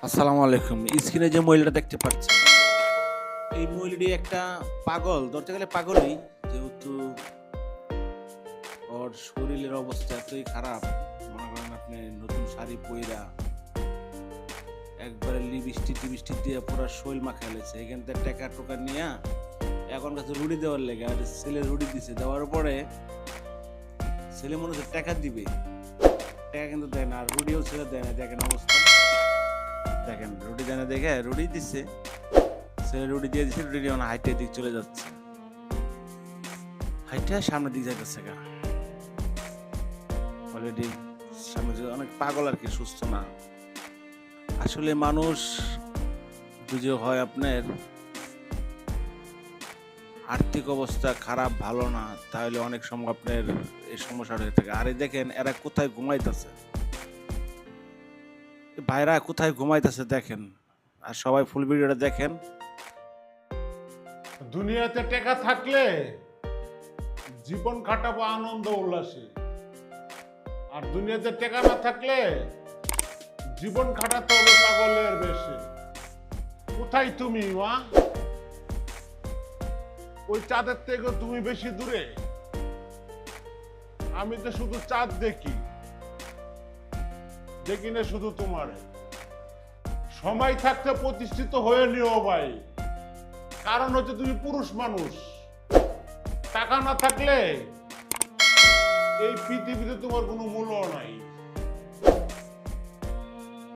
আসসালামু আলাইকুম। স্ক্রিনে যে মহিলাটা দেখতে পাচ্ছেন, এই মহিলাটি একটা পাগল, ধরতে গেলে পাগলই। যেহেতু ওর শরীরের অবস্থা এতই খারাপ, মনে করেন আপনি নতুন শাড়ি পইরা একবারে লিপস্টিক দিয়ে পুরো শৈল মাখায় লেছে। এখান থেকে টাকা টোকা নিয়ে এখন কাছে রুটি দেওয়ার লেগে, আর ছেলে রুটি দিছে, দেওয়ার পরে ছেলে মনে হচ্ছে টাকা দিবে, টাকা কিন্তু দেয় না, আর রুটিও ছেলে দেয় না। দেখেন অবস্থা, দেখেন রুটি দেয় না, দেখে রুটি দিচ্ছে, ছেলে রুটি দিয়ে দিচ্ছে, রুটি এখন হাইটের দিক চলে যাচ্ছে, হাইটে সামনের দিক যাইতেছে গা অলরেডি সামনে অনেক পাগল আর কি, সুস্থ না। আসলে মানুষ যদি হয় আপনার আর্থিক অবস্থা খারাপ, ভালো না, তাহলে অনেক সময় আপনার এই সমস্যাটা হয়ে থাকে। আরে দেখেন এরা কোথায় ঘুমাইতেছে, ভাইরা কোথায় ঘুমাইতেছে দেখেন, আর সবাই ফুল ভিডিওটা দেখেন। দুনিয়াতে টাকা থাকলে জীবন কাটাবো আনন্দ উল্লাসে, আর দুনিয়াতে টাকা না থাকলে জীবন কাটাতে হবে পাগলের বেশে। কোথায় তুমি মা? ওই চাঁদের থেকে তুমি বেশি দূরে। আমি তো শুধু চাঁদ দেখি, দেখি না শুধু তোমার। সময় থাকতে প্রতিষ্ঠিত হয়ে নিও ভাই, কারণ হচ্ছে তুমি পুরুষ মানুষ। টাকা না থাকলে এই পৃথিবীতে তোমার কোনো মূল্য নাই।